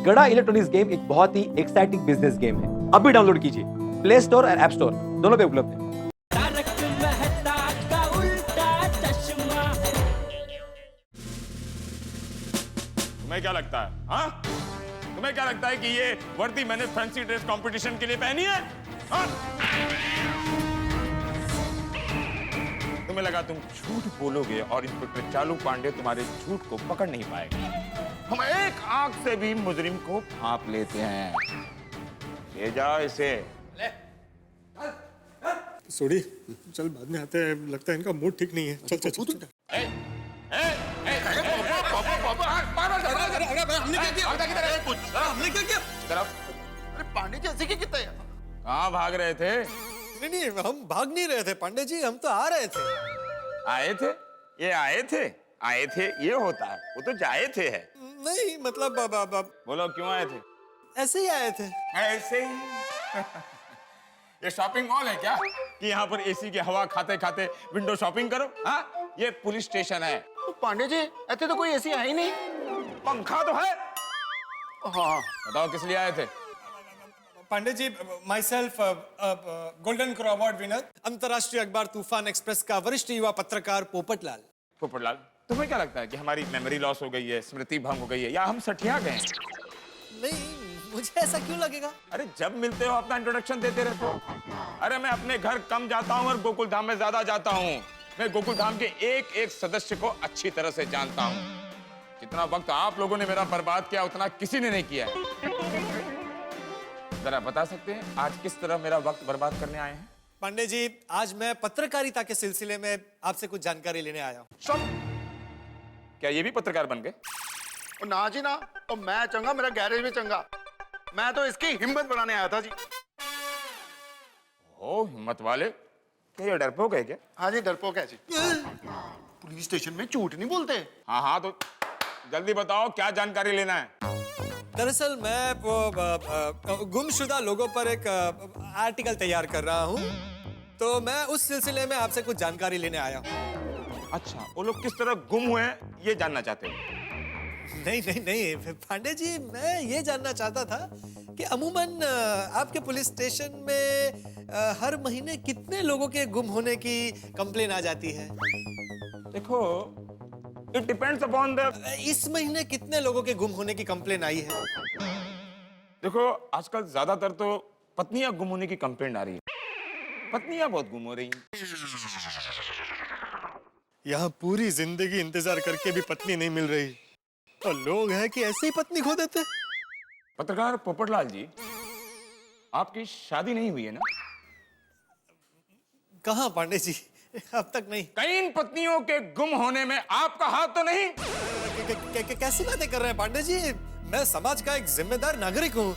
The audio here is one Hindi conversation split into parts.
गड़ा इलेक्ट्रॉनिक्स गेम एक बहुत ही एक्साइटिंग बिजनेस गेम है। अभी डाउनलोड कीजिए, प्ले स्टोर और ऐप स्टोर दोनों पे उपलब्ध है। तुम्हें क्या लगता है? हाँ, तुम्हें क्या लगता है कि ये वर्दी मैंने फैंसी ड्रेस कंपटीशन के लिए पहनी है? हाँ? तुम्हें लगा तुम झूठ बोलोगे और इंस्पेक्टर चालू पांडे तुम्हारे झूठ को पकड़ नहीं पाएगा। हम एक आंख से भी मुजरिम को भांप लेते हैं। ले जाओ इसे। सोडी, चल बाद में आते हैं, लगता है इनका मूड ठीक नहीं है। चल चल चल। हमने क्या किया? अरे पांडे जी ऐसे क्या है? कहाँ भाग रहे थे? नहीं नहीं, हम भाग नहीं रहे थे पांडे जी, हम तो आ रहे थे। आए थे? ये आए थे? आए थे ये होता है, वो तो जाए थे है। नहीं मतलब बोलो क्यों आए थे? ऐसे ही आए थे। ऐसे ही। ये शॉपिंग मॉल है क्या कि यहाँ पर एसी की हवा खाते खाते विंडो शॉपिंग करो? हाँ, ये पुलिस स्टेशन है। तो पांडे जी ऐसे तो कोई ऐसी है ही नहीं। पंखा तो है। हाँ बताओ किस लिए आए थे? Pandey ji, myself golden crow award winner, अंतर्राष्ट्रीय अखबार तूफान एक्सप्रेस का वरिष्ठ युवा पत्रकार पोपटलाल। पोपटलाल, तुम्हें क्या लगता है कि हमारी मेमोरी लॉस हो गई है, स्मृति भंग हो गई है, या हम सठिया गए हैं? नहीं, मुझे ऐसा क्यों लगेगा? अरे जब मिलते हो अपना इंट्रोडक्शन देते रहते हो। अरे मैं अपने घर कम जाता हूँ और गोकुल धाम में ज्यादा जाता हूँ। मैं गोकुल धाम के एक एक सदस्य को अच्छी तरह से जानता हूँ। जितना वक्त आप लोगों ने मेरा बर्बाद किया उतना किसी ने नहीं किया है। जरा बता सकते हैं आज किस तरह मेरा वक्त बर्बाद करने आए हैं? पांडे जी, आज मैं पत्रकारिता के सिलसिले में आपसे कुछ जानकारी लेने आया हूँ। सब क्या ये भी पत्रकार बन गए? और ना जी ना, तो मैं चंगा, मेरा गैरेज भी चंगा। मैं तो इसकी हिम्मत बढ़ाने आया था जी। ओ हिम्मत वाले, क्या ये डरपोक है क्या? हाँ जी डरपोक है जी। पुलिस स्टेशन में झूठ नहीं बोलते। हाँ हाँ, तो जल्दी बताओ क्या जानकारी लेना है? दरअसल मैं वो गुमशुदा लोगों पर एक आर्टिकल तैयार कर रहा हूँ, तो मैं उस सिलसिले में आपसे कुछ जानकारी लेने आया हूँ। अच्छा, वो लोग किस तरह गुम हुए हैं ये जानना चाहते हो? नहीं नहीं नहीं पांडे जी, मैं ये जानना चाहता था कि अमूमन आपके पुलिस स्टेशन में हर महीने कितने लोगों के गुम होने की कंप्लेन आ जाती है? देखो, इट डिपेंड्स अपॉन द। इस महीने कितने लोगों के गुम होने की कंप्लेन आई है? देखो, आजकल ज्यादातर तो पत्नियां गुम होने की कंप्लेंट आ रही है। पत्नियां बहुत गुम हो रही हैं। यहाँ पूरी जिंदगी इंतजार करके भी पत्नी नहीं मिल रही, और लोग हैं कि ऐसे ही पत्नी खो देते। पत्रकार पोपटलाल जी, आपकी शादी नहीं हुई है ना? कहाँ पांडे जी, अब तक नहीं। कई इन पत्नियों के गुम होने में आपका हाथ तो नहीं? कैसी बातें कर रहे हैं पांडे जी? मैं समाज का एक जिम्मेदार नागरिक हूँ,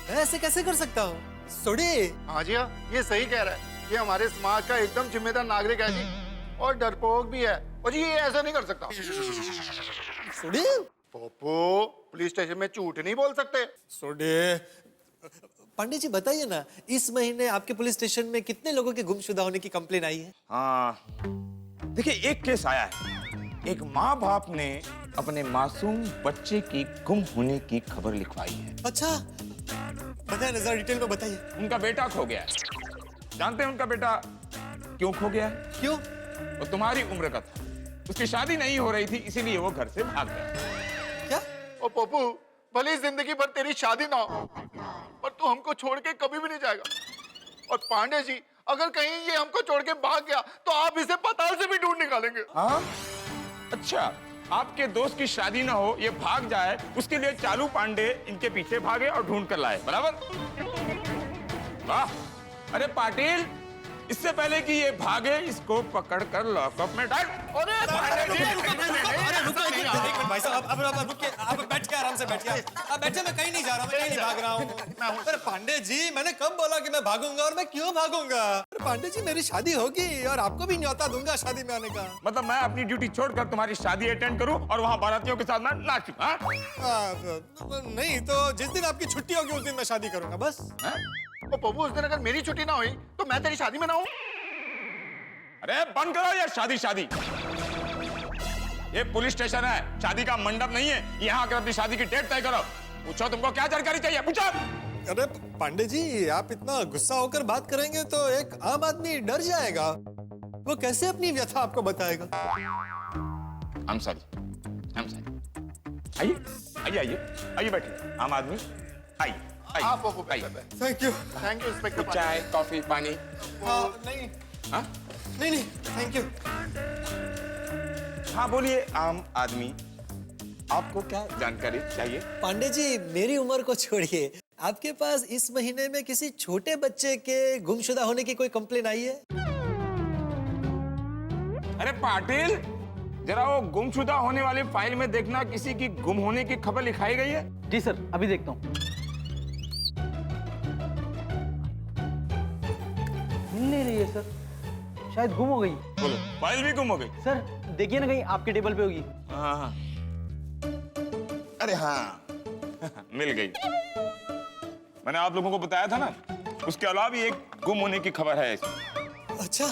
मैं ऐसे कैसे कर सकता हूँ? सोडी। हाँ जी हाँ, ये सही कह रहा है। ये हमारे समाज का एकदम जिम्मेदार नागरिक है जी, और डरपोक भी है। और जी ये ऐसा नहीं कर सकता। सोडी। पोपो, पुलिस स्टेशन में झूठ नहीं बोल सकते। सोडी। पांडे जी बताइए ना, इस महीने आपके पुलिस स्टेशन में कितने लोगों के गुमशुदा होने की कंप्लेन आई है? हाँ, देखिए एक केस आया है। एक माँ बाप ने अपने मासूम बच्चे की गुम होने की खबर लिखवाई है। अच्छा, बताइए, नजर डिटेल में बताइए। उनका बेटा खो गया है। जानते हैं उनका बेटा क्यों खो गया है? क्यों? वो तुम्हारी उम्र का था, उसकी शादी नहीं हो रही थी, इसीलिए वो घर से भाग गया। क्या? ओ पप्पू, भले जिंदगी भर तेरी शादी ना हो, पर तू हमको छोड़ के कभी भी नहीं जाएगा। और पांडे जी, अगर कहीं ये हमको छोड़ के भाग गया तो आप इसे पाताल से भी ढूंढ निकालेंगे। हाँ? अच्छा, आपके दोस्त की शादी ना हो, ये भाग जाए, उसके लिए चालू पांडे इनके पीछे भागे और ढूंढ कर लाए, बराबर? वाह! अरे पाटिल, इससे पहले कि ये भागे, इसको पकड़ कर लॉकअप में डाल। अरे पांडे जी, भाई साहब, अब रुकिए, आप बैठिए, आराम से बैठिए। आप बैठिए, मैं कहीं नहीं जा रहा, मैं कहीं नहीं भाग रहा हूँ। अरे पांडे जी, मैंने कब बोला कि मैं भागूंगा, और मैं क्यों भागूंगा? अरे पांडे जी, मेरी शादी होगी और आपको भी न्योता दूंगा शादी में आने का। मतलब मैं अपनी ड्यूटी छोड़कर तुम्हारी शादी अटेंड करूं और वहां बारातियों के साथ मैं नाचूं? हाँ? नहीं तो जिस दिन आपकी छुट्टी होगी उस दिन मैं शादी करूंगा, बस। ओ पप्पू, उस दिन अगर मेरी छुट्टी ना हुई तो मैं तेरी शादी में ना हूँ। अरे बंद करो ये शादी शादी। ये पुलिस स्टेशन है, शादी का मंडप नहीं है। यहाँ आकर अपनी शादी की डेट तय करो। पूछो, तुमको क्या जानकारी चाहिए, पूछो। अरे पांडे जी, आप इतना गुस्सा होकर बात करेंगे तो एक आम आदमी डर जाएगा। वो कैसे अपनी व्यथा आपको बताएगा? I'm sorry. आइए आइए आइए आइए, बैठिए। आम आदमी, आइए आइए। आप वो आइए। Thank you. Thank you inspector Pandey. चाय, कॉफी, पानी। नहीं हाँ नहीं, थैंक यू। हाँ, बोलिए आम आदमी, आपको क्या जानकारी चाहिए? पांडे जी, मेरी उम्र को छोड़िए, आपके पास इस महीने में किसी छोटे बच्चे के गुमशुदा होने की कोई कंप्लेन आई है? अरे पाटिल, जरा वो गुमशुदा होने वाली फाइल में देखना, किसी की गुम होने की खबर लिखाई गई है? जी सर, अभी देखता हूँ। मिल नहीं रही है सर, शायद गुम हो गई। बोलो, फाइल भी गुम हो गई? सर देखिए ना, कहीं आपके टेबल पे होगी। हाँ, अरे हाँ, मिल गई। मैंने आप लोगों को बताया था ना, उसके अलावा भी एक गुम होने की खबर है इसमें। अच्छा,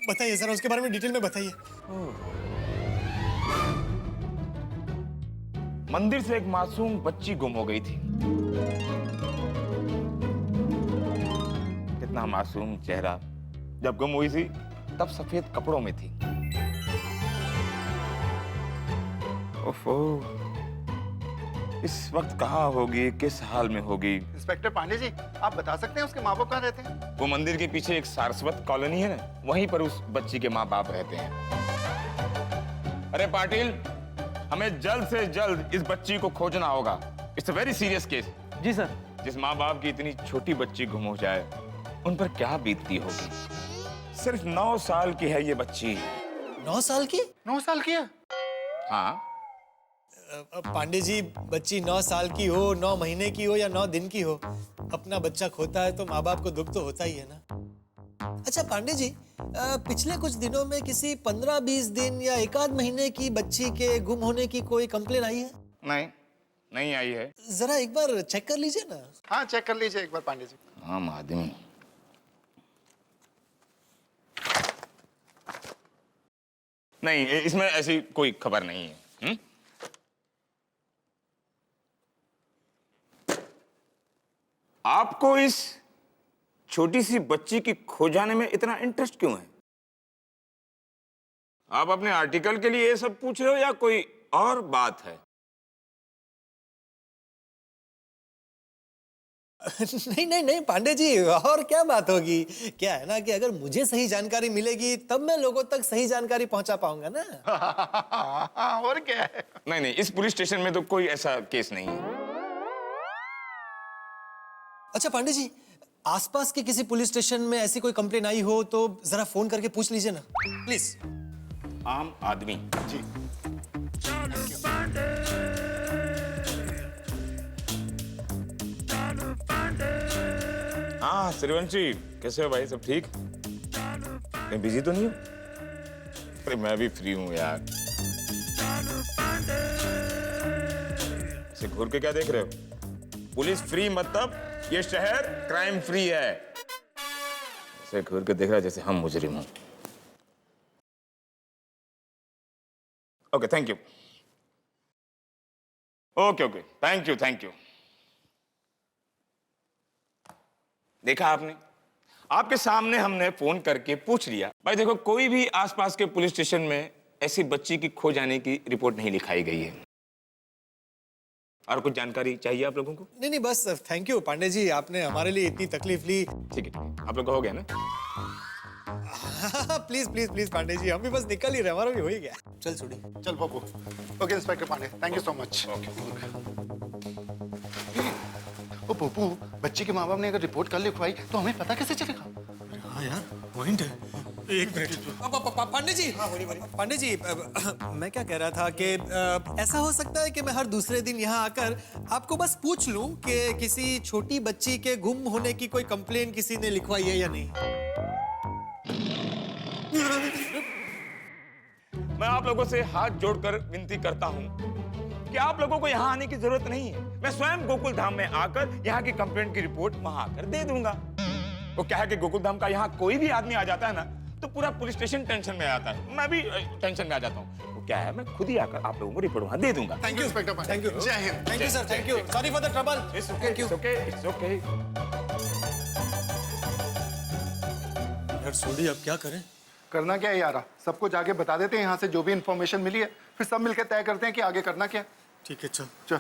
बताइए जरा, उसके बारे में डिटेल में बताइए। मंदिर से एक मासूम बच्ची गुम हो गई थी। कितना मासूम चेहरा, जब गुम हुई थी तब सफेद कपड़ों में थी। ओफो, इस वक्त कहाँ होगी, किस हाल में होगी? इंस्पेक्टर पांडे जी, आप बता सकते हैं उसके माँ बाप कहाँ रहते हैं? वो मंदिर के पीछे एक सारस्वत कॉलोनी है ना, वहीं पर उस बच्ची के माँ बाप रहते हैं। अरे पाटिल, हमें जल्द से जल्द इस बच्ची को खोजना होगा। It's a very serious case. जी सर। जिस माँ बाप की इतनी छोटी बच्ची गुम हो जाए, उन पर क्या बीतती होगी। सिर्फ 9 साल की है ये बच्ची। 9 साल की? 9 साल की है? हाँ, पांडे जी, बच्ची 9 साल की हो, 9 महीने की हो या 9 दिन की हो, अपना बच्चा खोता है तो माँ बाप को दुख तो होता ही है ना। अच्छा पांडे जी, पिछले कुछ दिनों में किसी 15-20 दिन या 1 आध महीने की बच्ची के गुम होने की कोई कंप्लेन आई है? नहीं आई है। जरा एक बार चेक कर लीजिए ना। हाँ, चेक कर लीजिए एक बार पांडे जी। आम आदमी, नहीं, इसमें ऐसी कोई खबर नहीं है। आपको इस छोटी सी बच्ची की खो जाने में इतना इंटरेस्ट क्यों है? आप अपने आर्टिकल के लिए ये सब पूछ रहे हो या कोई और बात है? नहीं पांडे जी, और क्या बात होगी। क्या है ना कि अगर मुझे सही जानकारी मिलेगी तब मैं लोगों तक सही जानकारी पहुंचा पाऊंगा ना। और क्या है? नहीं, इस पुलिस स्टेशन में तो कोई ऐसा केस नहीं है। अच्छा पांडे जी, आसपास के किसी पुलिस स्टेशन में ऐसी कोई कंप्लेन आई हो तो जरा फोन करके पूछ लीजिए ना, प्लीज। आम आदमी जी। हाँ श्रीवंशी, कैसे हो भाई? सब ठीक? कहीं बिजी तो नहीं हो? अरे मैं भी फ्री हूँ यार। ऐसे घूर के क्या देख रहे हो? पुलिस फ्री मतलब ये शहर क्राइम फ्री है। ऐसे घूर के देख रहा है जैसे हम मुजरिम हों। Okay, thank you. Okay, thank you. देखा आपने, आपके सामने हमने फोन करके पूछ लिया। भाई देखो, कोई भी आसपास के पुलिस स्टेशन में ऐसी बच्ची की खो जाने की रिपोर्ट नहीं लिखाई गई है। और कुछ जानकारी चाहिए आप लोगों को? नहीं बस थैंक यू पांडे जी, आपने हमारे लिए इतनी तकलीफ ली। ठीक है, आप लोग का हो गया ना? प्लीज पांडे जी, हम भी बस निकल ही रहे, हमारा भी हो ही गया। चल छोड़ी। चल Pappu. Okay inspector Pandey, thank you so much. ओ पप्पू, बच्ची के माँ बाप ने अगर रिपोर्ट कर लिखवाई तो हमें पता कैसे चलेगा? हाँ यार, पॉइंट है। एक मिनट पांडे जी। पांडे जी, मैं क्या कह रहा था कि ऐसा हो सकता है कि मैं हर दूसरे दिन यहाँ आकर आपको बस पूछ लूं कि किसी छोटी बच्ची के गुम होने की कोई कंप्लेन किसी ने लिखवाई है या नहीं। मैं आप लोगों से हाथ जोड़कर विनती करता हूँ कि आप लोगों को यहाँ आने की जरूरत नहीं है। मैं स्वयं गोकुल धाम में आकर यहाँ की कंप्लेंट की रिपोर्ट वहां आकर दे दूंगा। वो क्या है कि गोकुल धाम का यहाँ कोई भी आदमी आ जाता है ना, तो पूरा पुलिस स्टेशन टेंशन में आ जाता है। मैं भी टेंशन में आ जाता हूँ। क्या है, मैं खुद ही आकर आप लोगों को रिपोर्ट वहां दे दूंगा। Thank you inspector Pandey, thank you जय हिंद। Thank you sir thank you sorry for the trouble it's okay, it's okay, it's okay. यार सोडी अब क्या करें? करना क्या है यारा, सबको जाके बता देते हैं यहाँ से जो भी इंफॉर्मेशन मिली है, फिर सब मिलकर तय करते हैं कि आगे करना क्या है। ठीक है चल। चल।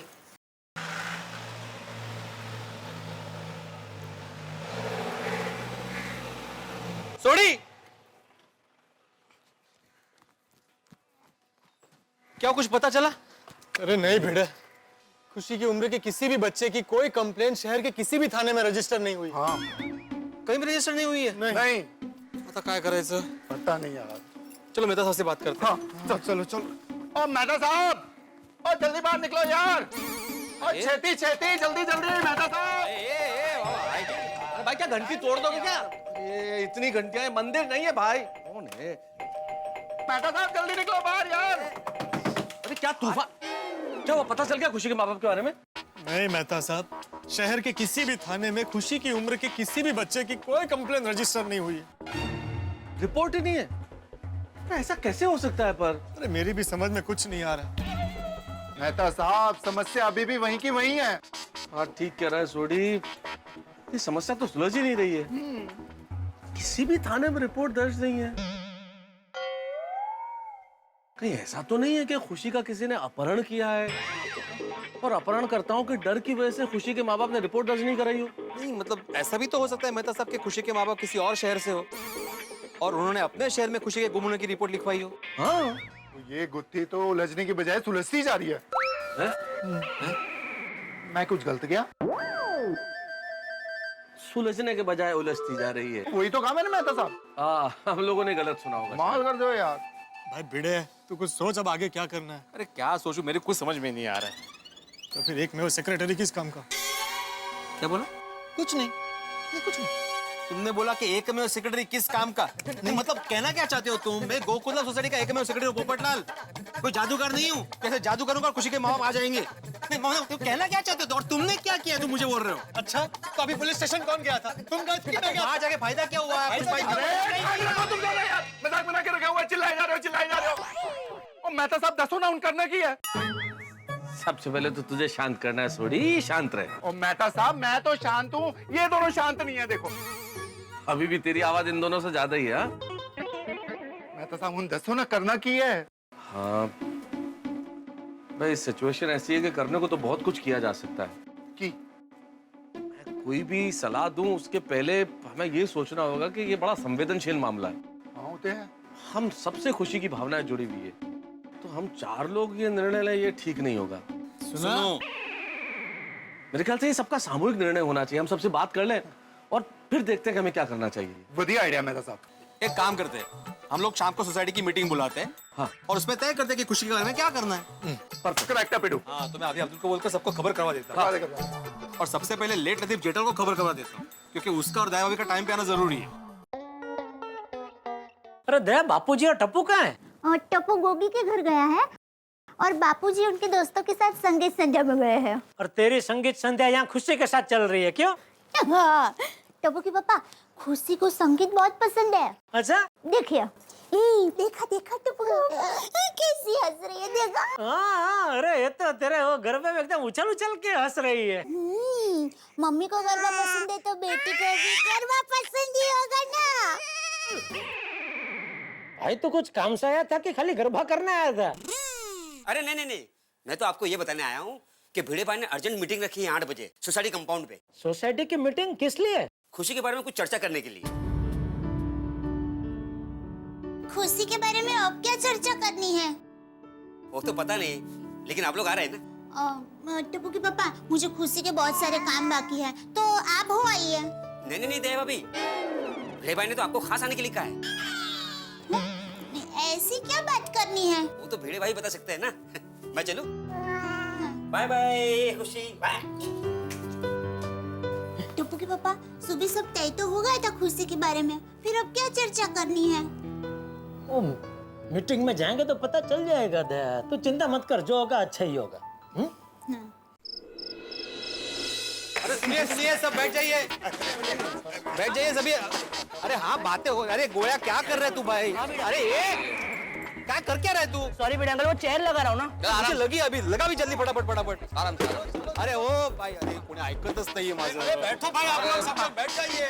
सोडी क्या कुछ पता चला? अरे नहीं भिड़े, खुशी की उम्र के किसी भी बच्चे की कोई कंप्लेंट शहर के किसी भी थाने में रजिस्टर नहीं हुई। हाँ। कहीं भी रजिस्टर नहीं हुई है? नहीं पता क्या करायचं? पता नहीं यार। चलो मेहता साहब से बात करते हैं। हाँ चलो चलो। और मेहता साहब, और जल्दी बाहर निकलो यार, और छेती छेती, जल्दी जल्दी मेहता साहब। अरे भाई क्या घंटी तोड़ दोगे क्या? ये इतनी घंटियां, मंदिर नहीं है भाई। कौन है? मेहता साहब जल्दी निकलो बाहर यार। अरे क्या तूफान, क्या वो पता चल गया खुशी के माँ बाप के बारे में? नहीं मेहता साहब, शहर के किसी भी थाने में खुशी की उम्र के किसी भी बच्चे की कोई कंप्लेन रजिस्टर नहीं हुई है। रिपोर्ट ही नहीं है? ऐसा कैसे हो सकता है? पर अरे मेरी भी समझ में कुछ नहीं आ रहा। मेहता साहब समस्या अभी भी वहीं की वहीं है। हाँ ठीक कह रहा है सोडी, ये समस्या तो सुलझ ही नहीं रही है। किसी भी थाने में रिपोर्ट दर्ज नहीं है। कहीं ऐसा तो नहीं है कि खुशी का किसी ने अपहरण किया है और अपहरणकर्ताओं के डर की वजह से खुशी के माँ बाप ने रिपोर्ट दर्ज नहीं कराई हो? नहीं मतलब ऐसा भी तो हो सकता है मेहता साहब के खुशी के माँ बाप किसी और शहर से हो और उन्होंने अपने शहर में खुशी के गुम होने की रिपोर्ट लिखवाई हो। हाँ। तो ये गुत्थी तो उलझने की बजाय सुलझती जा रही है। मैं कुछ गलत किया? सुलझने के बजाय उलझती जा रही है। वही तो काम है ना मेहता साहब। हम लोगों ने गलत सुना होगा। माल कर दो यार। भाई भिड़े, तू कुछ सोच अब आगे क्या करना है। अरे क्या सोचूं, मेरे कुछ समझ में नहीं आ रहा है। तो फिर एक में वो सेक्रेटरी किस काम का? क्या बोला? कुछ नहीं, ये कुछ नहीं। तुमने बोला कि एक में सेक्रेटरी किस काम का? नहीं मतलब कहना क्या चाहते हो तुम? मैं गोकुलम सोसाइटी का एक में सेक्रेटरी पोपटलाल, कोई जादूगर नहीं हूँ। कैसे जादू करूंगा और खुशी के माँ बाप आ जाएंगे? नहीं मतलब तुम कहना क्या चाहते हो? और तुमने क्या किया तुम मुझे बोल रहे हो? अच्छा तो अभी पुलिस स्टेशन कौन गया था? तुम गए थे कि मैं गया? वहाँ जाके फायदा क्या हुआ है? कुछ फायदा तुम दोनों यार मजाक बना के रखा हुआ है, चिल्लाए जा रहे हो चिल्लाए जा रहे हो। और मेहता साहब दसो ना उन करना की है। सबसे पहले तो तुझे शांत करना है सोडी, शांत रहे। और मेहता साहब मैं तो शांत हूँ, ये दोनों शांत नहीं है। देखो अभी भी तेरी आवाज इन दोनों से ज्यादा ही है। मेहता साहब उन दसो ना करना की है। हाँ भाई सिचुएशन ऐसी है कि करने को तो बहुत कुछ किया जा सकता है। की कोई भी सलाह दूं उसके पहले हमें ये सोचना होगा कि ये बड़ा संवेदनशील मामला है। हाँ होते हैं। हम सबसे खुशी की भावनाएं जुड़ी हुई है, तो हम चार लोग ये निर्णय लें ये ठीक नहीं होगा। सुनो, मेरे ख्याल से ये सबका सामूहिक निर्णय होना चाहिए। हम सबसे बात कर लें और फिर देखते हैं कि हमें क्या करना चाहिए। बढ़िया आइडिया मेहता साहब। एक काम करते हैं, हम लोग शाम को सोसाइटी की मीटिंग बुलाते हैं। हाँ। और उसमें तय करते हैं कि खुशी के बारे में क्या करना है। करेक्ट है पिटू। हाँ तो मैं अभी अब्दुल को बोलकर सबको खबर करवा देता हूँ। और सबसे पहले लेट लतीफ जेठल को खबर करवा देता हूँ, क्योंकि उसका और दया भाभी का टाइम पे आना जरूरी है। अरे दया, बापूजी और टप्पू कहाँ है? और टप्पू गोगी के घर गया है और बापूजी उनके दोस्तों के साथ संगीत संध्या में गए हैं। और तेरी संगीत संध्या यहाँ खुशी के साथ चल रही है, क्यों? हाँ, टप्पू के पापा खुशी को संगीत बहुत पसंद है। अच्छा। देखिए, देखा देखा टप्पू कैसी हंस रही है, देखा। हाँ, अरे ये तो तेरे वो गरबे में एकदम उछल उछल के हंस रही है। मम्मी को गरबा पसंद है तो बेटी को भी गरबा पसंद ही होगा ना। भाई तो कुछ काम से आया था कि खाली गरबा करने आया था? अरे नहीं नहीं नहीं, मैं तो आपको ये बताने आया हूँ कि भिड़े भाई ने अर्जेंट मीटिंग रखी है 8 बजे सोसाइटी कंपाउंड पे। सोसाइटी की मीटिंग किस लिए? खुशी के बारे में कुछ चर्चा करने के लिए। खुशी के बारे में अब क्या चर्चा करनी है? वो तो पता नहीं, लेकिन आप लोग आ रहे हैं ना? टप्पू के पापा, मुझे खुशी के बहुत सारे काम बाकी है, तो आप हो आइए। नहीं नहीं नहीं दया भाभी, भिड़े भाई ने तो आपको खास आने के लिए कहा है। ऐसी क्या बात करनी है? वो तो भिड़े भाई बता सकते हैं ना। मैं चलूं? बाय बाय खुशी, बाय। टप्पू के पापा, सुबह सब तय तो हो गया था खुशी के बारे में, फिर अब क्या चर्चा करनी है? ओ, मीटिंग में जाएंगे तो पता चल जाएगा दया, तू चिंता मत कर, जो होगा अच्छा ही होगा। अरे सुनिए सुनिए, सब बैठ जाइए, बैठ जाइए सभी। अरे हाँ बातें हो। अरे गोया क्या कर रहे तू भाई? अरे क्या कर क्या रहा है तू? सॉरी बेटे अंकल, वो चेयर लगा रहा हूँ ना। मुझे लगी अभी, लगा भी जल्दी फटाफट आराम से। अरे ओ भाई, अरे कोणी ऐकतच नाहीये माझं। अरे बैठो भाई, आप लोग सब लोग बैठ जाइए।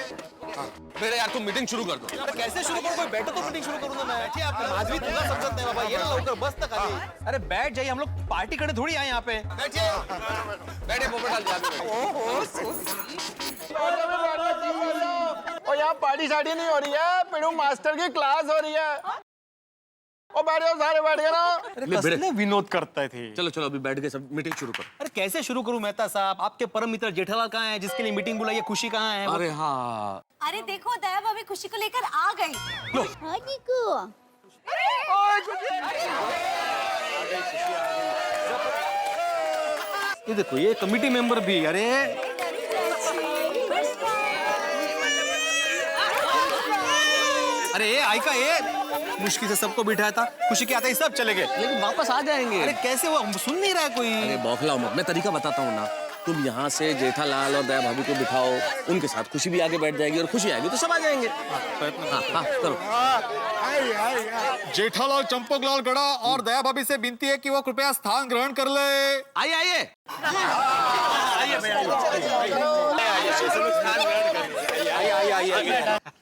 बेटे यार तुम मीटिंग शुरू कर दो। अरे कैसे शुरू करूं? कोई बैठो तो मीटिंग शुरू करूं ना मैं। बैठिए आप। माधवी तुला समजत नाही बाबा, ये ना लवकर बस ना खाली। अरे बैठ जाइए, हम लोग पार्टी करने थोड़ी आए यहाँ पे। बैठिए, बैठे पोपटलाल जी। और यहाँ पार्टी शार्टी नहीं हो रही है, पिड़ू मास्टर की क्लास हो रही है। ओ बैठ जाओ, सारे बैठ गए ना। अरे कसले विनोद करताय थे। चलो चलो अभी बैठ के सब मीटिंग शुरू करो। अरे कैसे शुरू करूं मेहता साहब? आपके परम मित्र जेठालाल कहाँ है, जिसके लिए मीटिंग बुलाई है? खुशी कहाँ है? अरे हाँ, अरे देखो दया भाभी खुशी को लेकर आ गई। हाँ निकू। ये देखो, ये कमिटी मेंबर भी। अरे अरे ऐका, ये मुश्किल से सबको बिठाया था, खुशी के आते ही सब चले गए। लेकिन वापस आ जाएंगे। अरे कैसे? वो सुन नहीं रहा है कोई। अरे बौखलाओ मत, मैं तरीका बताता हूँ ना। तुम यहाँ से जेठालाल और दया भाभी को बिठाओ, उनके साथ खुशी भी आगे बैठ जाएगी और खुशी आएगी तो सब आ जाएंगे। हाँ करो। जेठालाल चंपकलाल गड़ा और दया भाभी से विनती है कि वो कृपया स्थान ग्रहण कर ले। आइए आइए।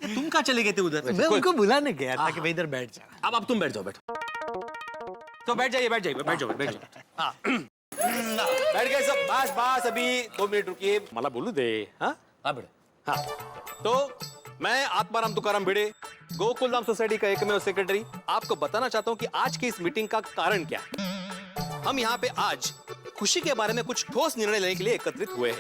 तुम कहाँ चले गए थे उधर? मैं उनको बुलाने गया था कि भाई इधर बैठ जा। अब तुम बैठ जाओ, बैठो। तो बैठ जाइए। हाँ। बैठ गए सब। बस अभी 2 मिनट रुकिए, मला बोलू दे। हाँ बेटे। हाँ, तो मैं आत्माराम तुकाराम भिड़े, गोकुलधाम सोसाइटी का एकमेव सेक्रेटरी, आपको बताना चाहता हूँ कि आज की इस मीटिंग का कारण क्या है। हम यहाँ पे आज खुशी के बारे में कुछ ठोस निर्णय लेने के लिए एकत्रित हुए हैं।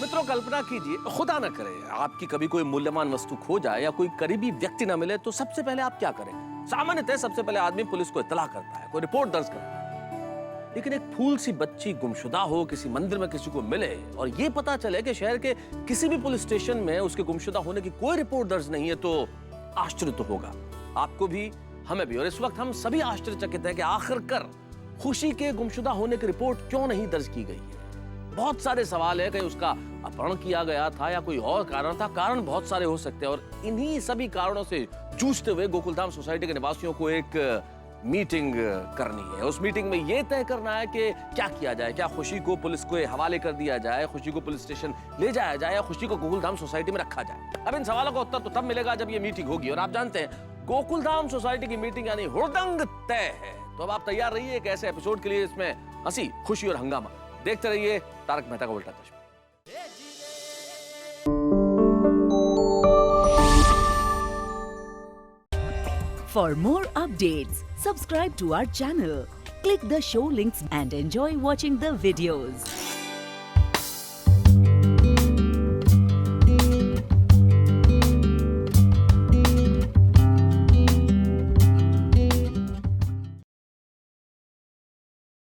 मित्रों, कल्पना कीजिए, खुदा न करे आपकी कभी कोई मूल्यवान वस्तु खो जाए या कोई करीबी व्यक्ति न मिले तो सबसे पहले आप क्या करें? सामान्यतः सबसे पहले आदमी पुलिस को इत्तला करता है, कोई रिपोर्ट दर्ज करता है। लेकिन एक फूल सी बच्ची गुमशुदा हो, किसी मंदिर में किसी को मिले और ये पता चले कि शहर के किसी भी पुलिस स्टेशन में उसके गुमशुदा होने की कोई रिपोर्ट दर्ज नहीं है, तो आश्चर्य तो होगा आपको भी, हमें भी। और इस वक्त हम सभी आश्चर्यचकित हैं कि आखिरकार खुशी के गुमशुदा होने की रिपोर्ट क्यों नहीं दर्ज की गई है। बहुत सारे सवाल है, कहीं उसका अपहरण किया गया था या कोई और कारण था। कारण बहुत सारे हो सकते हैं और इन्हीं सभी कारणों से जूझते हुए गोकुलधाम सोसाइटी के निवासियों को एक मीटिंग करनी है। उस मीटिंग में यह तय करना है कि क्या किया जाए। क्या खुशी को पुलिस के हवाले कर दिया जाए, खुशी को पुलिस स्टेशन ले जाया जाए या खुशी को गोकुलधाम सोसाइटी में रखा जाए। अब इन सवालों का उत्तर तो तब मिलेगा जब ये मीटिंग होगी। और आप जानते हैं गोकुलधाम सोसाइटी की मीटिंग यानी हुड़दंग तय है। तो अब आप तैयार रहिए एक ऐसे एपिसोड के लिए इसमें हंसी, खुशी और हंगामा। देखते रहिए तारक मेहता का उल्टा चश्मा। For more updates, subscribe to our channel, click the show links and enjoy watching the videos.